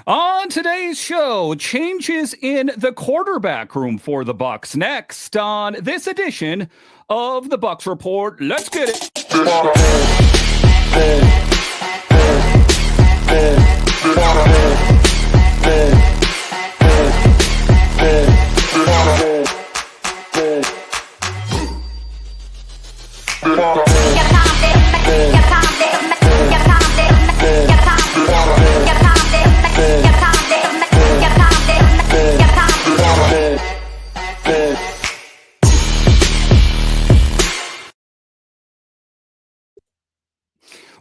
On today's show, changes in the quarterback room for the Bucs. Next on this edition of the Bucs Report. Let's get it.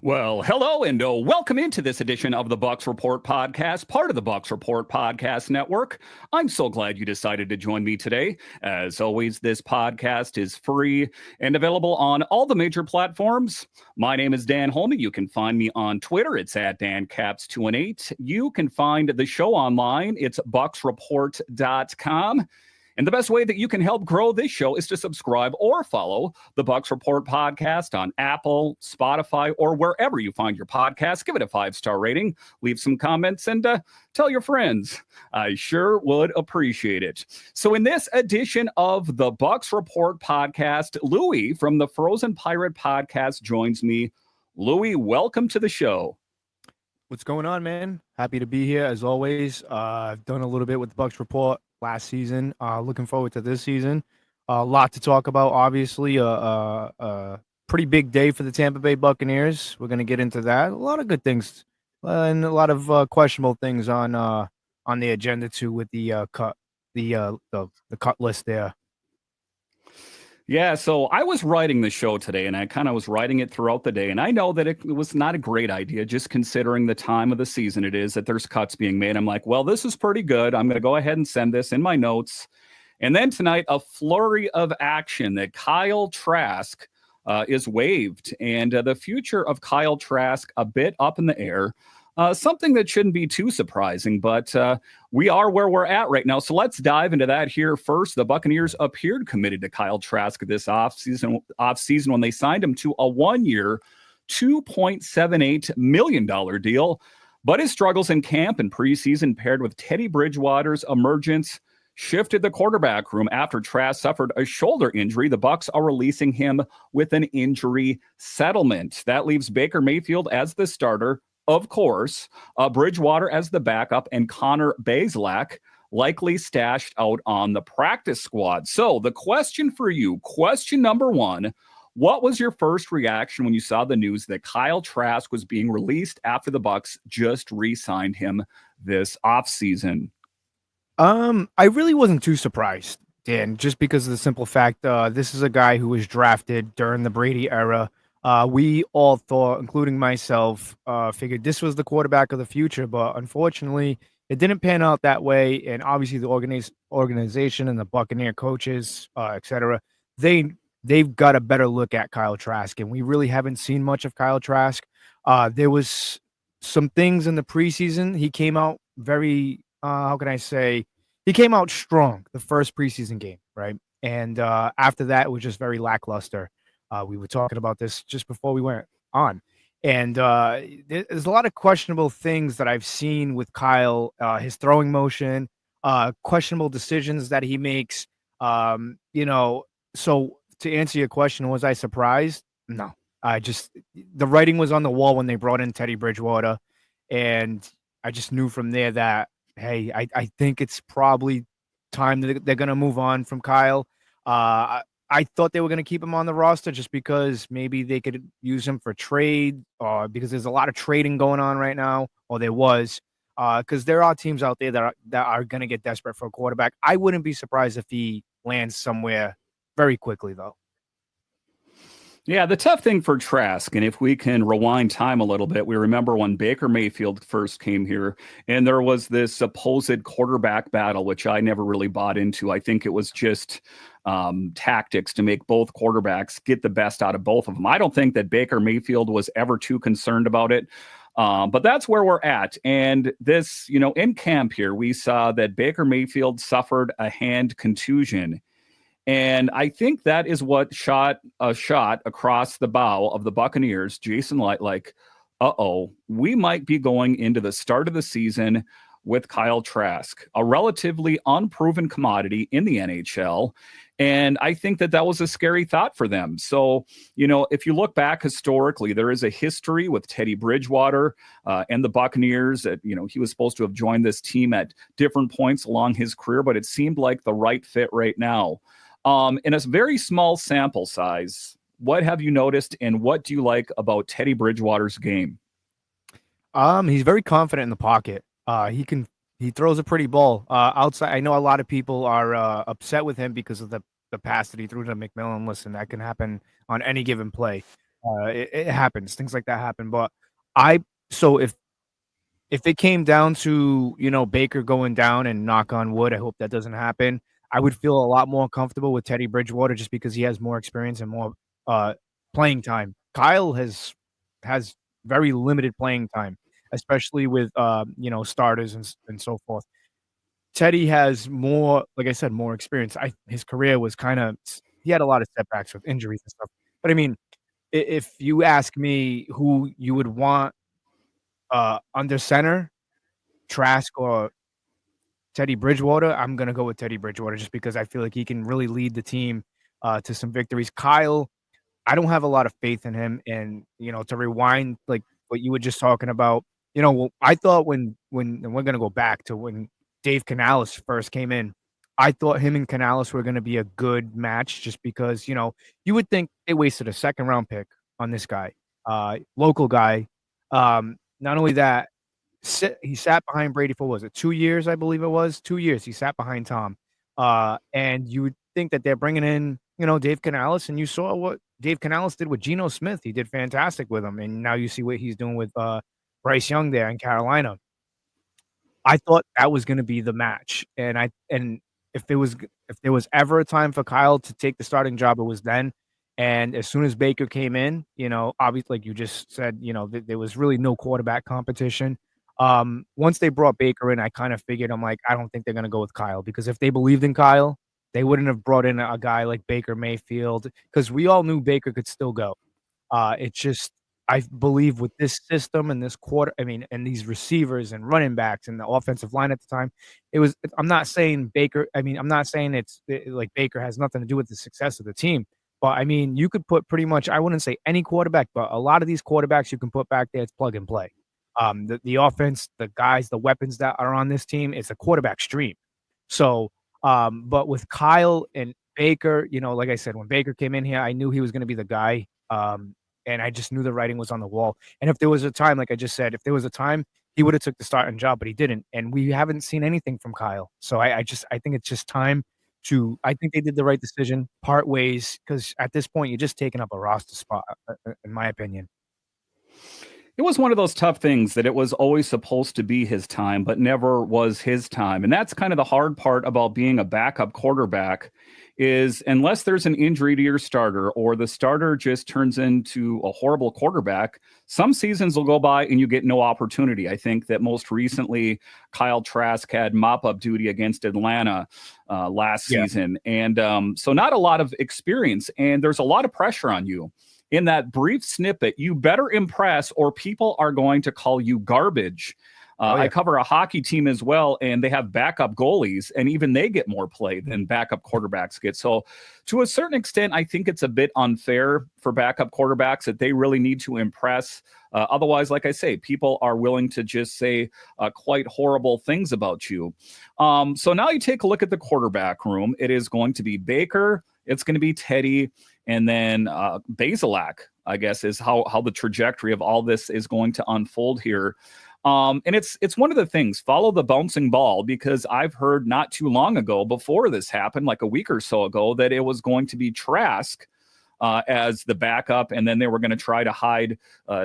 Well, hello and welcome into this edition of the Bucs Report Podcast, part of the Bucs Report Podcast Network. I'm so glad you decided to join me today. As always, this podcast is free and available on all the major platforms. My name is Dan Holmi. You can find me on Twitter. It's at DanCaps218. You can find the show online. It's bucsreport.com. And the best way that you can help grow this show is to subscribe or follow the Bucs Report Podcast on Apple, Spotify, or wherever you find your podcast. Give it a 5-star rating, leave some comments, and tell your friends. I sure would appreciate it. So in this edition of the Bucs Report Podcast, Louie from the Frozen Pirate Podcast joins me. Louie, welcome to the show. What's going on, man? Happy to be here as always. I've done a little bit with the Bucs Report last season. Looking forward to this season. A lot to talk about, obviously. A pretty big day for the Tampa Bay Buccaneers. We're going to get into that. A lot of good things and a lot of questionable things on the agenda too, with the cut list there. Yeah, so I was writing the show today, and I kind of was writing it throughout the day, and I know that it was not a great idea, just considering the time of the season it is, that there's cuts being made. I'm like, well, this is pretty good. I'm going to go ahead and send this in my notes. And then tonight, a flurry of action that Kyle Trask is waived, and the future of Kyle Trask a bit up in the air. Something that shouldn't be too surprising, but we are where we're at right now. So let's dive into that here first. The Buccaneers appeared committed to Kyle Trask this offseason when they signed him to a one-year, $2.78 million deal. But his struggles in camp and preseason, paired with Teddy Bridgewater's emergence, shifted the quarterback room. After Trask suffered a shoulder injury, the Bucs are releasing him with an injury settlement. That leaves Baker Mayfield as the starter, of course, Bridgewater as the backup, and Connor Bazelak likely stashed out on the practice squad. So the question for you, question number one, what was your first reaction when you saw the news that Kyle Trask was being released after the Bucs just re-signed him this offseason? I really wasn't too surprised, Dan, just because of the simple fact this is a guy who was drafted during the Brady era. We all thought, including myself, figured this was the quarterback of the future, but unfortunately, it didn't pan out that way. And obviously, the organization and the Buccaneer coaches, etc., they've got a better look at Kyle Trask, and we really haven't seen much of Kyle Trask. There was some things in the preseason. He came out very, he came out strong the first preseason game, right? And after that, it was just very lackluster. We were talking about this just before we went on. And there's a lot of questionable things that I've seen with Kyle, his throwing motion, questionable decisions that he makes. So to answer your question, was I surprised? No. The writing was on the wall when they brought in Teddy Bridgewater. And I just knew from there that, hey, I think it's probably time that they're going to move on from Kyle. I thought they were going to keep him on the roster just because maybe they could use him for trade, because there's a lot of trading going on right now, or there was, because there are teams out there that are going to get desperate for a quarterback. I wouldn't be surprised if he lands somewhere very quickly, though. Yeah, the tough thing for Trask, and if we can rewind time a little bit, we remember when Baker Mayfield first came here, and there was this supposed quarterback battle, which I never really bought into. I think it was just tactics to make both quarterbacks get the best out of both of them. I don't think that Baker Mayfield was ever too concerned about it. But that's where we're at. And this, in camp here, we saw that Baker Mayfield suffered a hand contusion. And I think that is what shot a shot across the bow of the Buccaneers. Jason Light, we might be going into the start of the season with Kyle Trask, a relatively unproven commodity in the NHL. And I think that was a scary thought for them. So, if you look back historically, there is a history with Teddy Bridgewater and the Buccaneers that, he was supposed to have joined this team at different points along his career, but it seemed like the right fit right now. In a very small sample size, what have you noticed and what do you like about Teddy Bridgewater's game? He's very confident in the pocket. He throws a pretty ball outside. I know a lot of people are upset with him because of the pass that he threw to McMillan. Listen, that can happen on any given play. It happens. Things like that happen. But if it came down to, Baker going down, and knock on wood, I hope that doesn't happen, I would feel a lot more comfortable with Teddy Bridgewater just because he has more experience and more playing time. Kyle has very limited playing time, especially with starters and so forth. Teddy has more, like I said, more experience. His career was he had a lot of setbacks with injuries and stuff. But I mean, if you ask me who you would want under center, Trask or Teddy Bridgewater, I'm gonna go with Teddy Bridgewater just because I feel like he can really lead the team to some victories. Kyle, I don't have a lot of faith in him. And, to rewind, like what you were just talking about, I thought when and we're going to go back to when Dave Canales first came in, I thought him and Canales were going to be a good match just because, you would think they wasted a second round pick on this guy, local guy. Not only that, he sat behind Brady for, was it 2 years? I believe it was 2 years. He sat behind Tom. And you would think that they're bringing in, Dave Canales, and you saw what Dave Canales did with Geno Smith. He did fantastic with him. And now you see what he's doing with Bryce Young there in Carolina. I thought that was going to be the match. And if there was ever a time for Kyle to take the starting job, it was then. And as soon as Baker came in, obviously, like you just said, there was really no quarterback competition. Once they brought Baker in, I kind of figured, I'm like, I don't think they're going to go with Kyle, because if they believed in Kyle, they wouldn't have brought in a guy like Baker Mayfield, because we all knew Baker could still go. It's just, I believe with this system and this and these receivers and running backs and the offensive line at the time, I'm not saying Baker, I'm not saying like Baker has nothing to do with the success of the team. But I mean, you could put pretty much, I wouldn't say any quarterback, but a lot of these quarterbacks you can put back there, it's plug and play. The offense, the guys, the weapons that are on this team, it's a quarterback stream. So, but with Kyle and Baker, like I said, when Baker came in here, I knew he was going to be the guy. And I just knew the writing was on the wall. And if there was a time, like I just said, if there was a time, he would have took the starting job, but he didn't. And we haven't seen anything from Kyle. So I think it's just time I think they did the right decision, part ways, because at this point, you're just taking up a roster spot, in my opinion. It was one of those tough things that it was always supposed to be his time, but never was his time. And that's kind of the hard part about being a backup quarterback, is unless there's an injury to your starter or the starter just turns into a horrible quarterback, some seasons will go by and you get no opportunity. I think that most recently Kyle Trask had mop-up duty against Atlanta last season. And so not a lot of experience, and there's a lot of pressure on you. In that brief snippet, you better impress or people are going to call you garbage. I cover a hockey team as well, and they have backup goalies, and even they get more play than backup quarterbacks get. So to a certain extent, I think it's a bit unfair for backup quarterbacks that they really need to impress. Otherwise, like I say, people are willing to just say quite horrible things about you. So now you take a look at the quarterback room. It is going to be Baker. It's going to be Teddy. And then Bazelak, I guess, is how the trajectory of all this is going to unfold here. And it's one of the things, follow the bouncing ball, because I've heard not too long ago, before this happened, like a week or so ago, that it was going to be Trask as the backup, and then they were going to try to hide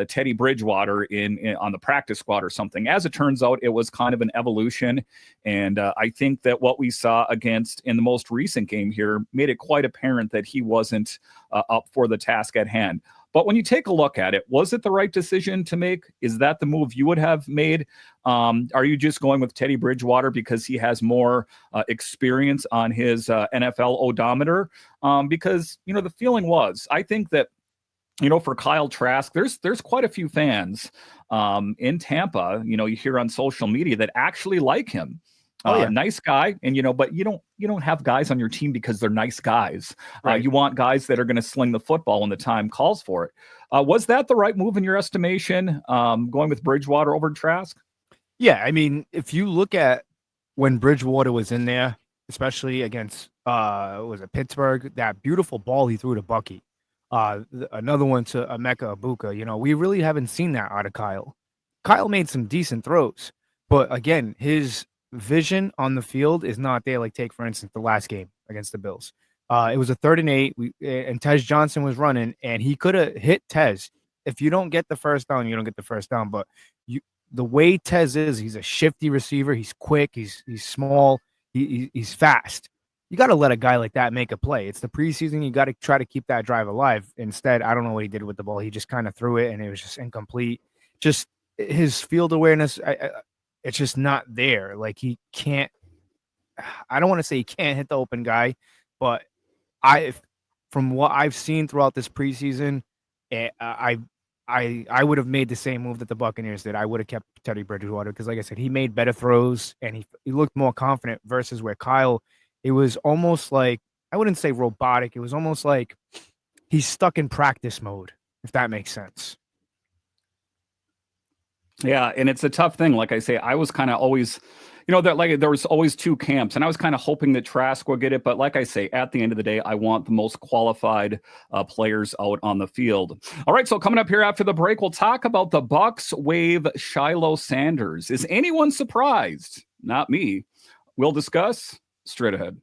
Teddy Bridgewater in on the practice squad or something. As it turns out, it was kind of an evolution, and I think that what we saw in the most recent game here made it quite apparent that he wasn't up for the task at hand. But when you take a look at it, was it the right decision to make? Is that the move you would have made? Are you just going with Teddy Bridgewater because he has more experience on his NFL odometer? Because, the feeling was, I think that for Kyle Trask, there's quite a few fans in Tampa, you hear on social media that actually like him. Oh yeah, Nice guy, and but you don't have guys on your team because they're nice guys. right. You want guys that are going to sling the football when the time calls for it. Was that the right move in your estimation, going with Bridgewater over Trask? Yeah, I mean, if you look at when Bridgewater was in there, especially against was it Pittsburgh, that beautiful ball he threw to Bucky, another one to Emeka Ibuka. We really haven't seen that out of Kyle. Kyle made some decent throws, but again, his vision on the field is not there. Like, take for instance the last game against the Bills. It was a 3rd and 8, and Tez Johnson was running, and he could have hit Tez. If you don't get the first down, you don't get the first down. But the way Tez is, he's a shifty receiver. He's quick. He's small. He's fast. You got to let a guy like that make a play. It's the preseason. You got to try to keep that drive alive. Instead, I don't know what he did with the ball. He just kind of threw it, and it was just incomplete. Just his field awareness, it's just not there. Like, he can't. I don't want to say he can't hit the open guy, but from what I've seen throughout this preseason, I would have made the same move that the Buccaneers did. I would have kept Teddy Bridgewater because, like I said, he made better throws and he looked more confident versus where Kyle, it was almost like, I wouldn't say robotic. It was almost like he's stuck in practice mode, if that makes sense. Yeah, and it's a tough thing. Like I say, I was kind of always, that like there was always two camps, and I was kind of hoping that Trask would get it. But like I say, at the end of the day, I want the most qualified players out on the field. All right, so coming up here after the break, we'll talk about the Bucs waive Shilo Sanders. Is anyone surprised? Not me. We'll discuss straight ahead.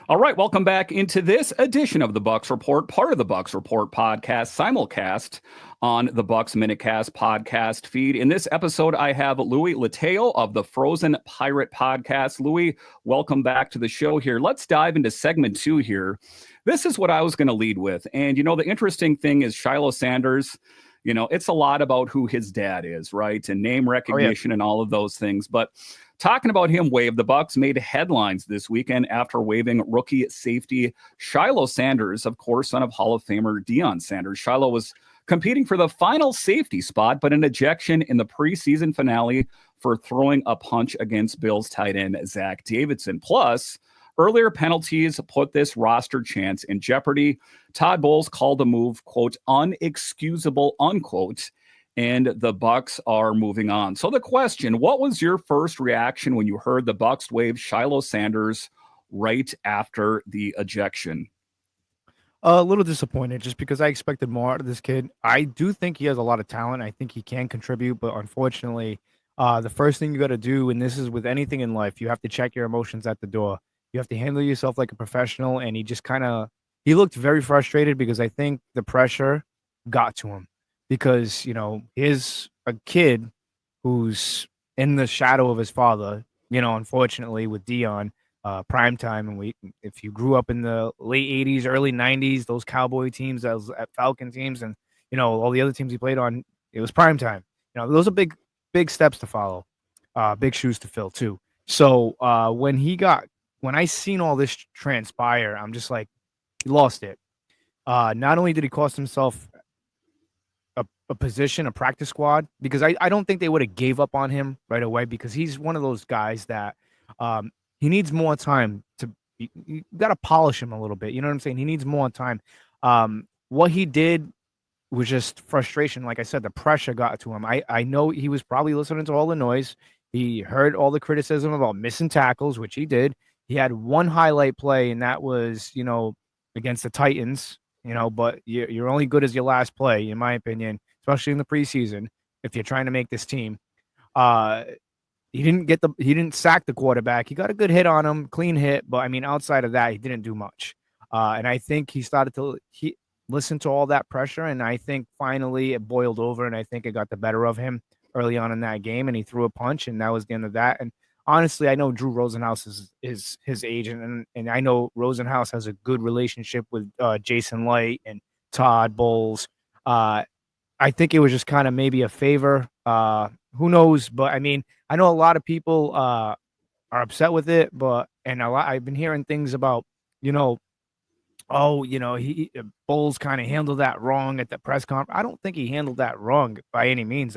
All right, welcome back into this edition of the Bucs Report, part of the Bucs Report podcast, simulcast on the Bucs Minutecast podcast feed. In this episode, I have Louie Leitao of the Frozen Pirate podcast. Louie, welcome back to the show here. Let's dive into segment 2 here. This is what I was going to lead with. And, the interesting thing is Shilo Sanders, it's a lot about who his dad is, right? And name recognition and all of those things. But talking about him waived, the Bucs made headlines this weekend after waiving rookie safety Shilo Sanders, of course, son of Hall of Famer Deion Sanders. Shilo was competing for the final safety spot, but an ejection in the preseason finale for throwing a punch against Bills tight end Zach Davidson. Plus, earlier penalties put this roster chance in jeopardy. Todd Bowles called the move, quote, unexcusable, unquote, and the Bucs are moving on. So the question, what was your first reaction when you heard the Bucs waive Shilo Sanders right after the ejection? A little disappointed just because I expected more out of this kid. I do think he has a lot of talent. I think he can contribute, but unfortunately, the first thing you got to do, and this is with anything in life, you have to check your emotions at the door. You have to handle yourself like a professional, and he looked very frustrated because I think the pressure got to him because, he's a kid who's in the shadow of his father, unfortunately with Deion, prime time. And if you grew up in the late 80s, early 90s, those Cowboy teams, those Falcon teams, and, all the other teams he played on, it was prime time. Those are big steps to follow, big shoes to fill too. So when I seen all this transpire, I'm just like, he lost it. Not only did he cost himself a position, a practice squad, because I don't think they would have gave up on him right away because he's one of those guys that he needs more time you got to polish him a little bit. You know what I'm saying? He needs more time. What he did was just frustration. Like I said, the pressure got to him. I know he was probably listening to all the noise. He heard all the criticism about missing tackles, which he did. He had one highlight play, and that was, against the Titans, but you're only good as your last play, in my opinion, especially in the preseason, if you're trying to make this team. He didn't sack the quarterback. He got a good hit on him, clean hit, but I mean, outside of that, he didn't do much. And I think he started to listen to all that pressure, and I think finally it boiled over, and I think it got the better of him early on in that game, and he threw a punch, and that was the end of that. And honestly, I know Drew Rosenhaus is his agent, and I know Rosenhaus has a good relationship with Jason Light and Todd Bowles. I think it was just kind of maybe a favor. Who knows? But I mean, I know a lot of people are upset with it, I've been hearing things about, oh, Bowles kind of handled that wrong at the press conference. I don't think he handled that wrong by any means.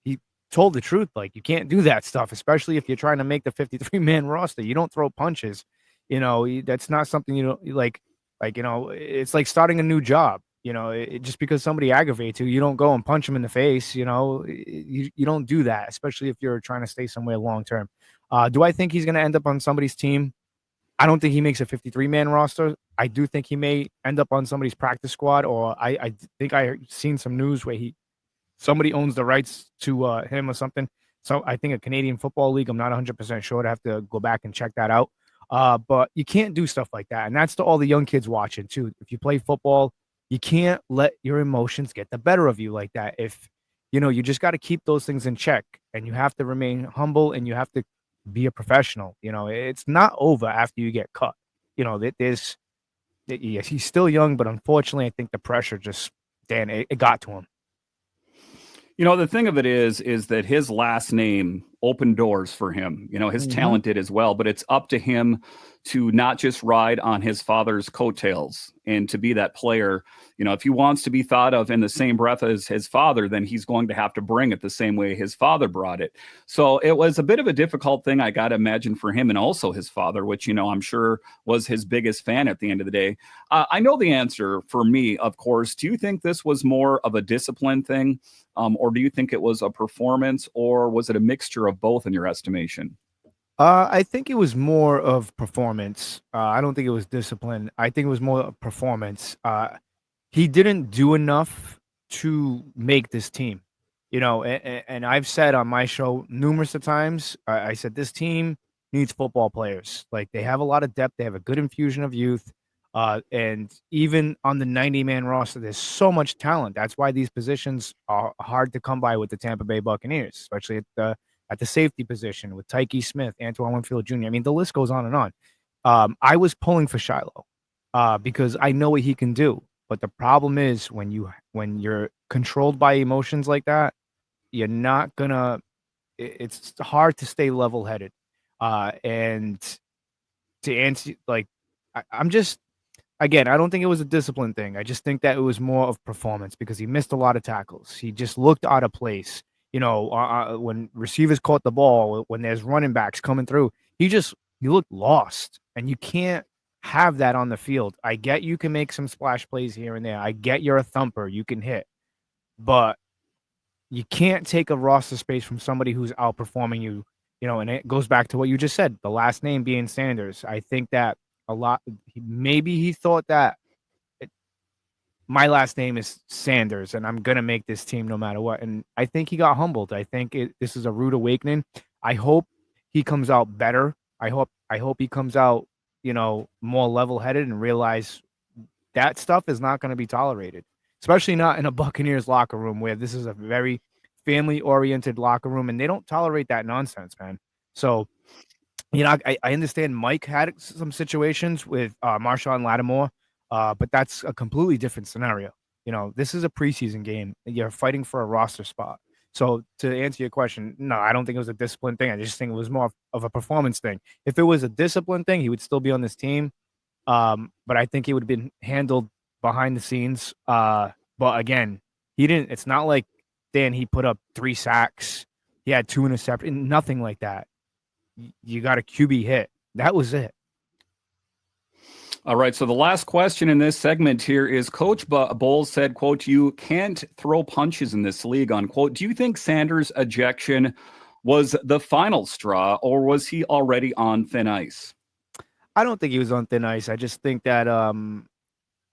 He told the truth. Like, you can't do that stuff, especially if you're trying to make the 53-man roster. You don't throw punches. That's not something it's like starting a new job. Just because somebody aggravates you, you don't go and punch him in the face. You don't do that, especially if you're trying to stay somewhere long term. Do I think he's going to end up on somebody's team? I don't think he makes a 53-man roster. I do think he may end up on somebody's practice squad, or I think I seen some news where somebody owns the rights to him or something. So I think a Canadian Football League. I'm not 100% sure. I have to go back and check that out. But you can't do stuff like that. And that's to all the young kids watching too. If you play football, you can't let your emotions get the better of you like that. If you just got to keep those things in check, and you have to remain humble, and you have to be a professional. It's not over after you get cut. Yes, he's still young, but unfortunately, I think the pressure just, Dan, it got to him. The thing of it is that his last name opened doors for him. His talent did as well, but it's up to him to not just ride on his father's coattails and to be that player. If he wants to be thought of in the same breath as his father, then he's going to have to bring it the same way his father brought it. So it was a bit of a difficult thing, I got to imagine, for him, and also his father, which, I'm sure was his biggest fan at the end of the day. I know the answer for me, of course. Do you think this was more of a discipline thing? Or do you think it was a performance, or was it a mixture of both in your estimation? I think it was more of performance. I don't think it was discipline. I think it was more of performance. He didn't do enough to make this team, and I've said on my show numerous of times, I said this team needs football players. Like, they have a lot of depth. They have a good infusion of youth. And even on the 90-man roster, there's so much talent. That's why these positions are hard to come by with the Tampa Bay Buccaneers, especially at the safety position with Tyke Smith, Antoine Winfield Jr. I mean, the list goes on and on. I was pulling for Shilo because I know what he can do. But the problem is when you're controlled by emotions like that, you're not gonna. It's hard to stay level-headed. And to answer, like, I'm just. Again, I don't think it was a discipline thing. I just think that it was more of performance because he missed a lot of tackles. He just looked out of place. When receivers caught the ball, when there's running backs coming through, he looked lost. And you can't have that on the field. I get you can make some splash plays here and there. I get you're a thumper. You can hit. But you can't take a roster space from somebody who's outperforming you. And it goes back to what you just said, the last name being Sanders. I think that maybe he thought that my last name is Sanders and I'm going to make this team no matter what. And I think he got humbled. I think this is a rude awakening. I hope he comes out better. I hope he comes out, more level-headed and realize that stuff is not going to be tolerated, especially not in a Buccaneers locker room where this is a very family-oriented locker room and they don't tolerate that nonsense, man. So, I understand Mike had some situations with Marshawn Lattimore, but that's a completely different scenario. This is a preseason game. You're fighting for a roster spot. So to answer your question, no, I don't think it was a discipline thing. I just think it was more of a performance thing. If it was a discipline thing, he would still be on this team. But I think he would have been handled behind the scenes. But again, he didn't. It's not like, Dan, he put up 3 sacks. He had 2 interceptions, nothing like that. You got a QB hit. That was it. All right. So the last question in this segment here is Coach Bowles said, quote, "You can't throw punches in this league," unquote. Do you think Sanders' ejection was the final straw, or was he already on thin ice? I don't think he was on thin ice. I just think that,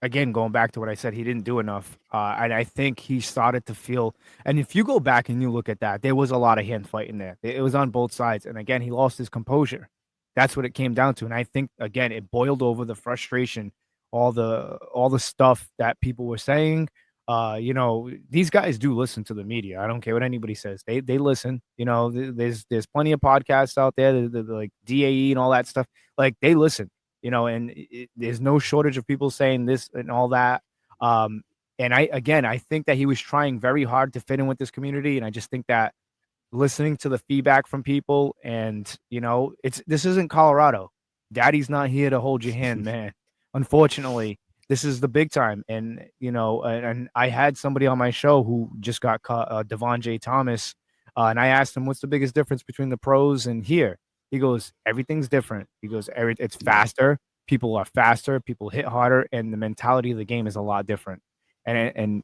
again, going back to what I said, he didn't do enough. And I think he started to feel, and if you go back and you look at that, there was a lot of hand fighting there. It was on both sides. And again, he lost his composure. That's what it came down to. And I think, again, it boiled over the frustration, all the stuff that people were saying. These guys do listen to the media. I don't care what anybody says. They listen. There's plenty of podcasts out there, like DAE and all that stuff. Like, they listen. And there's no shortage of people saying this and all that. And I think that he was trying very hard to fit in with this community. And I just think that listening to the feedback from people and, this isn't Colorado. Daddy's not here to hold your hand, man. unfortunately, this is the big time. And, and I had somebody on my show who just got caught, Devon J. Thomas, and I asked him, what's the biggest difference between the pros and here? He goes, everything's different. He goes, it's faster. People are faster. People hit harder. And the mentality of the game is a lot different. And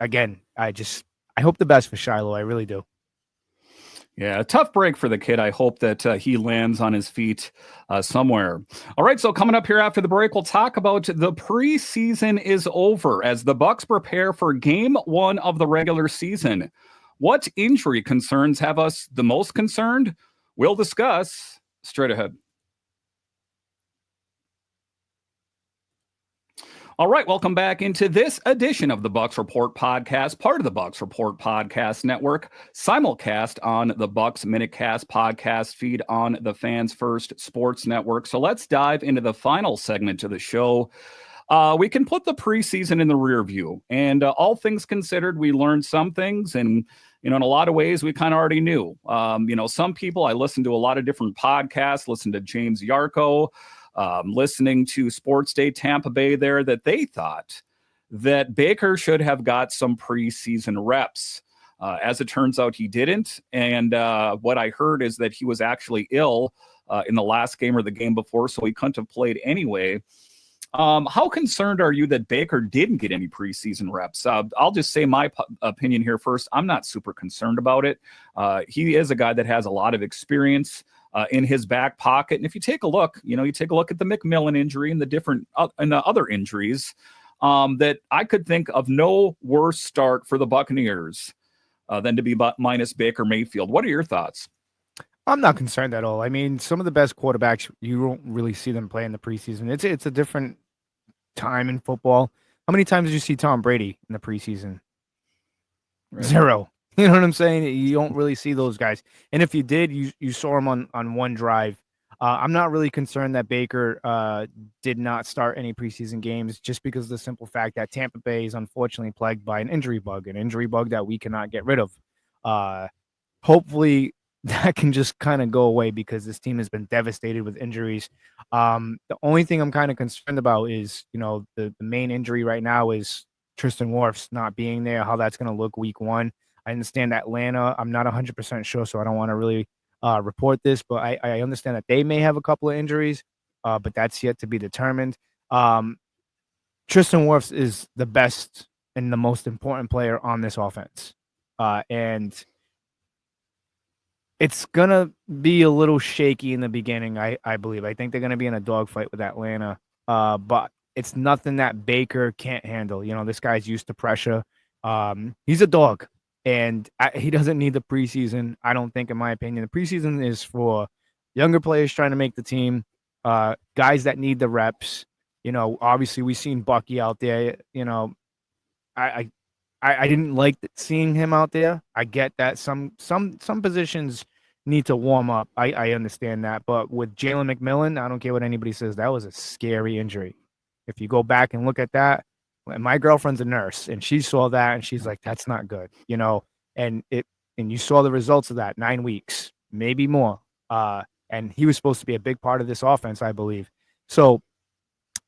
again, I hope the best for Shilo. I really do. Yeah, a tough break for the kid. I hope that he lands on his feet somewhere. All right, so coming up here after the break, we'll talk about the preseason is over as the Bucs prepare for game 1 of the regular season. What injury concerns have us the most concerned? We'll discuss straight ahead. All right, welcome back into this edition of the Bucs Report Podcast, part of the Bucs Report Podcast Network, simulcast on the Bucs Minutecast podcast feed on the Fans First Sports Network. So let's dive into the final segment of the show. We can put the preseason in the rear view, and all things considered, we learned some things, and in a lot of ways, we kind of already knew. Some people, I listened to a lot of different podcasts, listened to James Yarko, listening to Sports Day Tampa Bay there, that they thought that Baker should have got some preseason reps. As it turns out, he didn't. And what I heard is that he was actually ill in the last game or the game before, so he couldn't have played anyway. How concerned are you that Baker didn't get any preseason reps? I'll just say my opinion here first. I'm not super concerned about it. He is a guy that has a lot of experience in his back pocket. And if you take a look, you take a look at the McMillan injury and the different and the other injuries, that I could think of no worse start for the Buccaneers than to be minus Baker Mayfield. What are your thoughts? I'm not concerned at all. I mean, some of the best quarterbacks, you won't really see them play in the preseason. It's a different time in football. How many times did you see Tom Brady in the preseason? Right. 0. You know what I'm saying? You don't really see those guys. And if you did, you saw him on one drive. I'm not really concerned that Baker did not start any preseason games, just because of the simple fact that Tampa Bay is unfortunately plagued by an injury bug that we cannot get rid of. Hopefully that can just kind of go away, because this team has been devastated with injuries. The only thing I'm kind of concerned about is, the main injury right now is Tristan Wirfs not being there, how that's going to look week 1. I understand Atlanta. I'm not 100% sure, so I don't want to really report this, but I understand that they may have a couple of injuries, but that's yet to be determined. Tristan Wirfs is the best and the most important player on this offense. And it's going to be a little shaky in the beginning, I believe. I think they're going to be in a dogfight with Atlanta, but it's nothing that Baker can't handle. This guy's used to pressure. He's a dog. And he doesn't need the preseason, I don't think, in my opinion. The preseason is for younger players trying to make the team, guys that need the reps. Obviously we've seen Bucky out there. I didn't like seeing him out there. I get that some positions need to warm up. I understand that. But with Jalen McMillan, I don't care what anybody says, that was a scary injury. If you go back and look at that, and my girlfriend's a nurse, and she saw that, and she's like, "That's not good," And you saw the results of that, 9 weeks, maybe more. And he was supposed to be a big part of this offense, I believe. So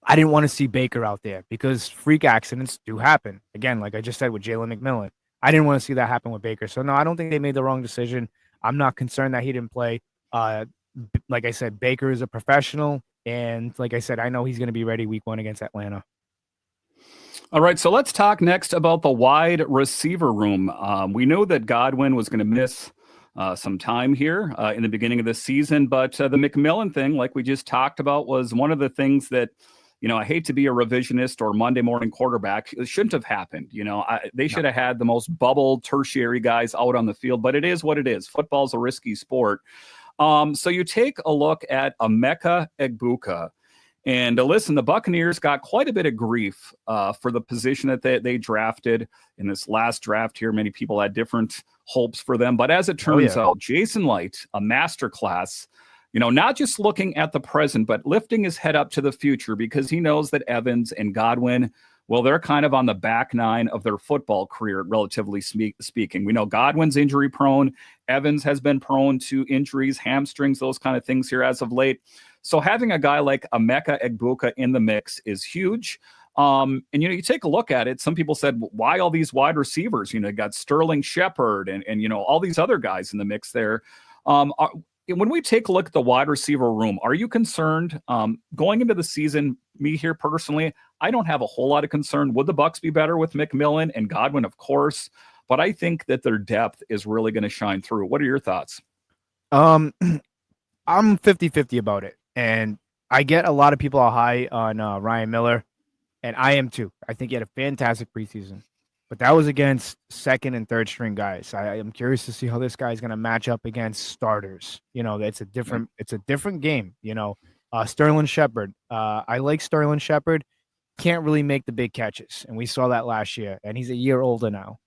I didn't want to see Baker out there, because freak accidents do happen. Again, like I just said with Jalen McMillan, I didn't want to see that happen with Baker. So no, I don't think they made the wrong decision. I'm not concerned that he didn't play. Like I said, Baker is a professional, and like I said, I know he's going to be ready week 1 against Atlanta. All right, so let's talk next about the wide receiver room. We know that Godwin was going to miss some time here in the beginning of the season, but the McMillan thing, like we just talked about, was one of the things that, I hate to be a revisionist or Monday morning quarterback. It shouldn't have happened. They should have had the most bubble tertiary guys out on the field, but it is what it is. Football's a risky sport. So you take a look at Emeka Egbuka. And listen, the Buccaneers got quite a bit of grief for the position that they drafted in this last draft here. Many people had different hopes for them. But as it turns out, Jason Licht, a masterclass, not just looking at the present, but lifting his head up to the future, because he knows that Evans and Godwin Well, they're kind of on the back nine of their football career, relatively speaking. We know Godwin's injury prone. Evans has been prone to injuries, hamstrings, those kind of things here as of late. So having a guy like Emeka Egbuka in the mix is huge. And, you take a look at it. Some people said, why all these wide receivers? You got Sterling Shepard and all these other guys in the mix there. When we take a look at the wide receiver room, are you concerned going into the season? Me here personally, I don't have a whole lot of concern. Would the Bucs be better with McMillan and Godwin? Of course, but I think that their depth is really going to shine through. What are your thoughts? I'm 50-50 about it, and I get a lot of people are high on Ryan Miller, and I am too. I think he had a fantastic preseason. But that was against second and third string guys. I am curious to see how this guy's going to match up against starters. It's a different game. Sterling Shepard. I like Sterling Shepard. Can't really make the big catches, and we saw that last year. And he's a year older now.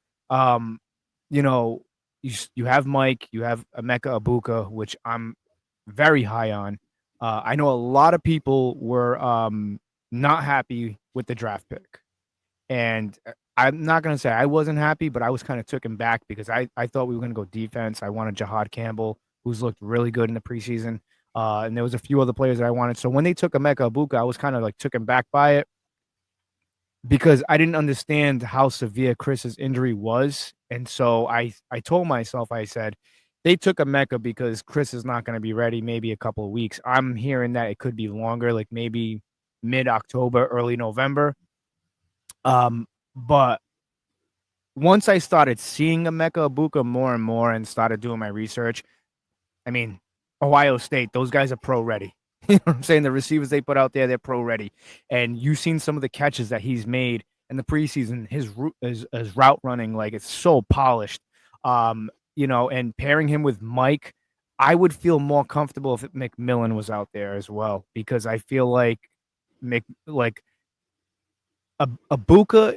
You have Mike. You have Emeka Egbuka, which I'm very high on. I know a lot of people were not happy with the draft pick, and I'm not going to say I wasn't happy, but I was kind of taken back because I thought we were going to go defense. I wanted Jahad Campbell, who's looked really good in the preseason. And there was a few other players that I wanted. So when they took Emeka Egbuka, I was kind of like taken back by it because I didn't understand how severe Chris's injury was. And so I told myself, I said, they took Emeka because Chris is not going to be ready maybe a couple of weeks. I'm hearing that it could be longer, like maybe mid-October, early November. But once I started seeing Emeka Egbuka more and more and started doing my research, I mean, Ohio State, those guys are pro ready. You know what I'm saying? The receivers they put out there, they're pro ready. And you've seen some of the catches that he's made in the preseason, his route running, like it's so polished. And pairing him with Mike, I would feel more comfortable if McMillan was out there as well, because I feel like Egbuka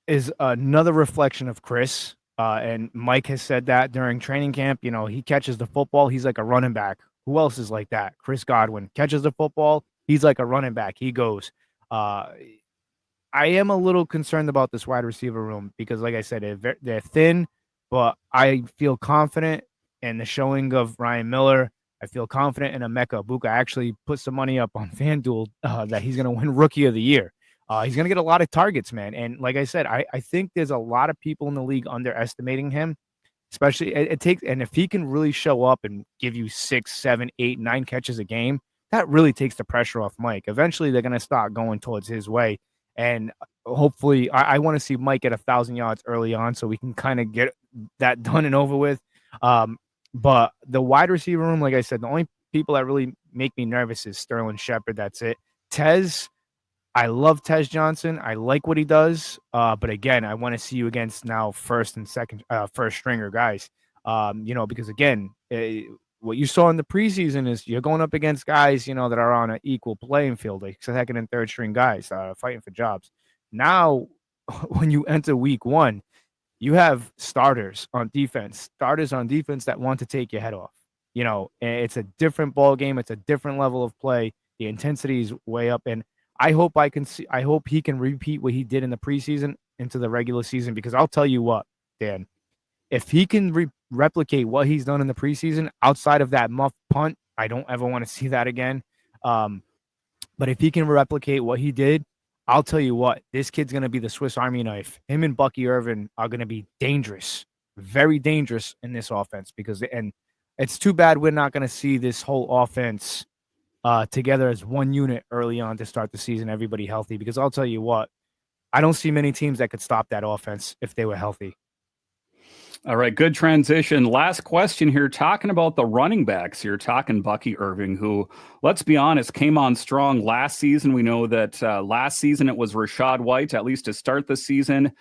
is another reflection of Chris, and Mike has said that during training camp. He catches the football, he's like a running back. Who else is like that? Chris Godwin catches the football, he's like a running back. He goes. I am a little concerned about this wide receiver room because, like I said, they're thin, but I feel confident in the showing of Ryan Miller. I feel confident in Emeka Egbuka. I actually put some money up on FanDuel that he's going to win Rookie of the Year. He's going to get a lot of targets, man. And like I said, I think there's a lot of people in the league underestimating him, especially and if he can really show up and give you 6, 7, 8, 9 catches a game, that really takes the pressure off Mike. Eventually, they're going to start going towards his way. And hopefully, I want to see Mike get 1,000 yards early on so we can kind of get that done and over with. But the wide receiver room, like I said, the only people that really make me nervous is Sterling Shepard. That's it. Tez, I love Tez Johnson. I like what he does. But again, I want to see you against now first stringer guys. Because again, what you saw in the preseason is you're going up against guys, that are on an equal playing field, like second and third string guys fighting for jobs. Now, when you enter week 1, you have starters on defense that want to take your head off. It's a different ball game. It's a different level of play. The intensity is way up. And I hope he can repeat what he did in the preseason into the regular season, because I'll tell you what, Dan, if he can replicate what he's done in the preseason outside of that muff punt, I don't ever want to see that again. But if he can replicate what he did, I'll tell you what, this kid's going to be the Swiss Army knife. Him and Bucky Irvin are going to be dangerous, very dangerous in this offense, and it's too bad we're not going to see this whole offense together as one unit early on to start the season, everybody healthy, because I'll tell you what, I don't see many teams that could stop that offense if they were healthy. All right, good transition. Last question here, talking about the running backs here, talking Bucky Irving, who, let's be honest, came on strong last season. We know that last season it was Rachaad White, at least to start the season,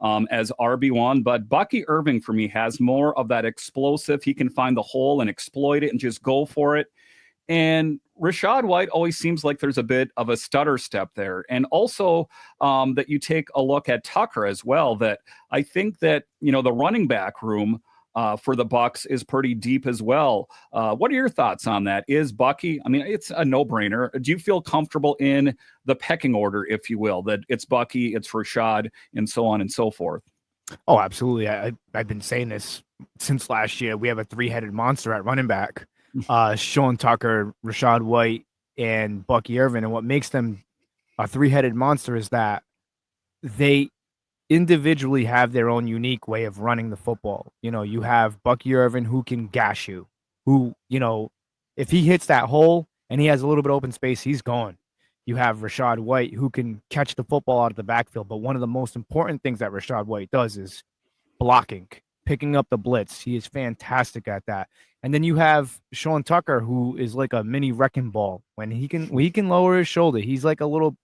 as RB1. But Bucky Irving, for me, has more of that explosive. He can find the hole and exploit it and just go for it. And Rachaad White always seems like there's a bit of a stutter step there. And also that you take a look at Tucker as well, that I think that, the running back room, for the Bucs is pretty deep as well. What are your thoughts on that? Is Bucky? I mean, it's a no-brainer. Do you feel comfortable in the pecking order, if you will, that it's Bucky, it's Rashad, and so on and so forth? Oh, absolutely. I've been saying this since last year. We have a three-headed monster at running back. Sean Tucker, Rashad White, and Bucky Irvin. And what makes them a three-headed monster is that they individually have their own unique way of running the football. You have Bucky Irvin who can gash you, who, if he hits that hole and he has a little bit of open space, he's gone. You have Rashad White who can catch the football out of the backfield. But one of the most important things that Rashad White does is blocking, picking up the blitz. He is fantastic at that. And then you have Sean Tucker, who is like a mini wrecking ball. When he can lower his shoulder, he's like a little,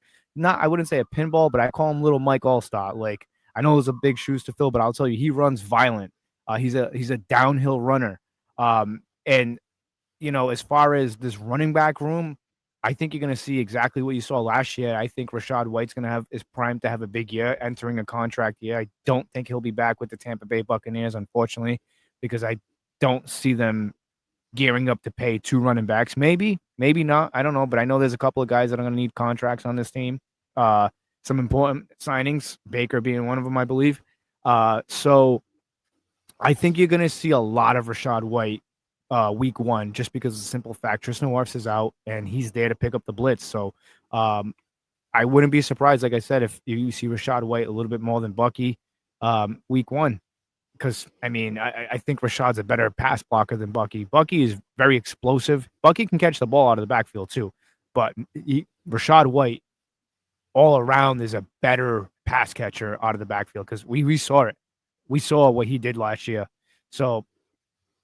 I wouldn't say a pinball, but I call him little Mike Allstott. Like, I know those are big shoes to fill, but I'll tell you, he runs violent. He's a downhill runner. And as far as this running back room, I think you're going to see exactly what you saw last year. I think Rashad White's is primed to have a big year, entering a contract year. I don't think he'll be back with the Tampa Bay Buccaneers, unfortunately, because I don't see them gearing up to pay two running backs. Maybe not. I don't know, but I know there's a couple of guys that are going to need contracts on this team. Some important signings, Baker being one of them, I believe. So I think you're going to see a lot of Rashad White week one, just because of the simple fact Tristan Wirfs is out and he's there to pick up the blitz. So I wouldn't be surprised, like I said, if you see Rashad White a little bit more than Bucky week one. Because, I think Rashad's a better pass blocker than Bucky. Bucky is very explosive. Bucky can catch the ball out of the backfield too. But Rashad White all around is a better pass catcher out of the backfield, because we saw it. We saw what he did last year. So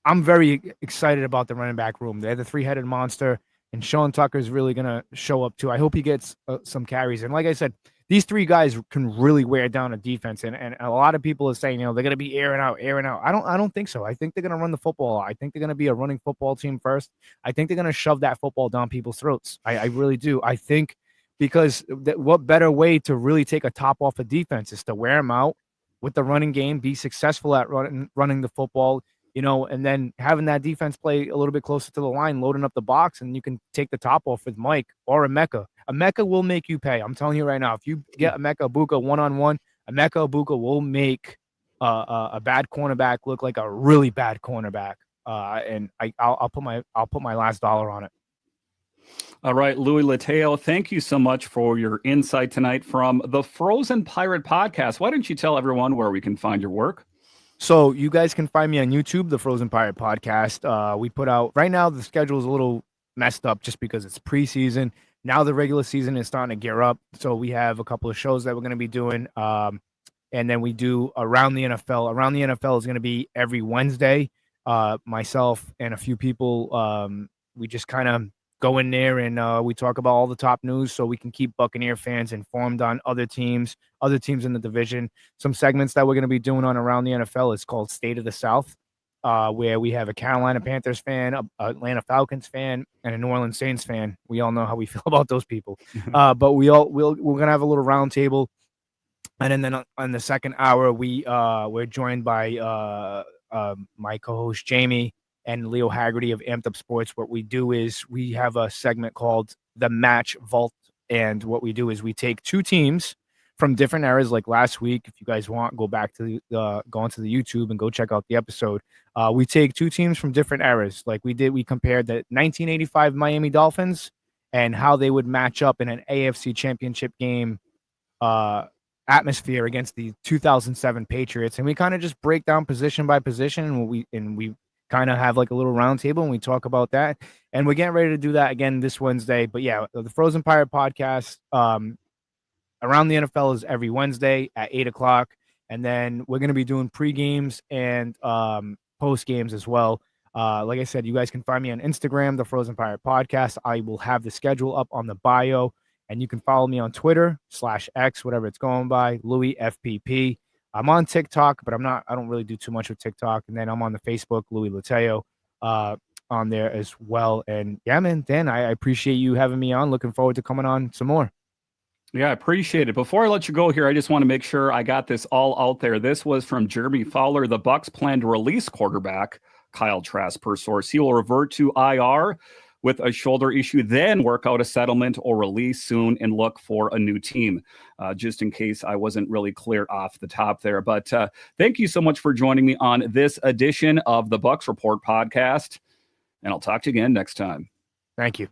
I'm very excited about the running back room. They're the three-headed monster, and Sean Tucker is really going to show up too. I hope he gets some carries. And like I said, these three guys can really wear down a defense. And a lot of people are saying, they're going to be airing out. I don't think so. I think they're going to run the football. I think they're going to be a running football team first. I think they're going to shove that football down people's throats. I really do. I think, because what better way to really take a top off a defense is to wear them out with the running game, be successful at running the football, and then having that defense play a little bit closer to the line, loading up the box, and you can take the top off with Mike or Emeka. Emeka will make you pay. I'm telling you right now, if you get Emeka Egbuka one-on-one, Emeka Egbuka will make a bad cornerback look like a really bad cornerback. And I'll put my last dollar on it. All right, Louie Leitao, thank you so much for your insight tonight from the Frozen Pirate Podcast. Why don't you tell everyone where we can find your work? So you guys can find me on YouTube, the Frozen Pirate Podcast. We put out, right now the schedule is a little messed up just because it's preseason. Now the regular season is starting to gear up. So we have a couple of shows that we're going to be doing. And then we do Around the NFL. Around the NFL is going to be every Wednesday. Myself and a few people, we just kind of go in there and we talk about all the top news so we can keep Buccaneer fans informed on other teams in the division. Some segments that we're going to be doing on Around the NFL is called State of the South, where we have a Carolina Panthers fan, a Atlanta Falcons fan, and a New Orleans Saints fan. We all know how we feel about those people. But we're going to have a little round table. And then on the second hour, we're joined by my co-host Jamie and Leo Haggerty of Amped Up Sports. What we do is we have a segment called The Match Vault. And what we do is we take two teams from different eras. Like last week, if you guys want, go back to go onto the YouTube and go check out the episode. We take two teams from different eras. Like we compared the 1985 Miami Dolphins and how they would match up in an AFC Championship game atmosphere against the 2007 Patriots. And we kind of just break down position by position, and we kind of have like a little round table and we talk about that. And we're getting ready to do that again this Wednesday. But yeah, the Frozen Pirate Podcast, Around the NFL is every Wednesday at 8:00. And then we're going to be doing pre-games and post games as well. Like I said, you guys can find me on Instagram, the Frozen Pirate Podcast. I will have the schedule up on the bio, and you can follow me on Twitter /X, whatever it's going by, Louie FPP. I'm on TikTok, but I don't really do too much with TikTok. And then I'm on the Facebook, Louie Leitao, on there as well. And yeah, man, Dan, I appreciate you having me on. Looking forward to coming on some more. Yeah, I appreciate it. Before I let you go here, I just want to make sure I got this all out there. This was from Jeremy Fowler. The Bucs plan to release quarterback Kyle Trask per source. He will revert to IR with a shoulder issue, then work out a settlement or release soon and look for a new team, just in case I wasn't really clear off the top there. But thank you so much for joining me on this edition of the Bucs Report podcast, and I'll talk to you again next time. Thank you.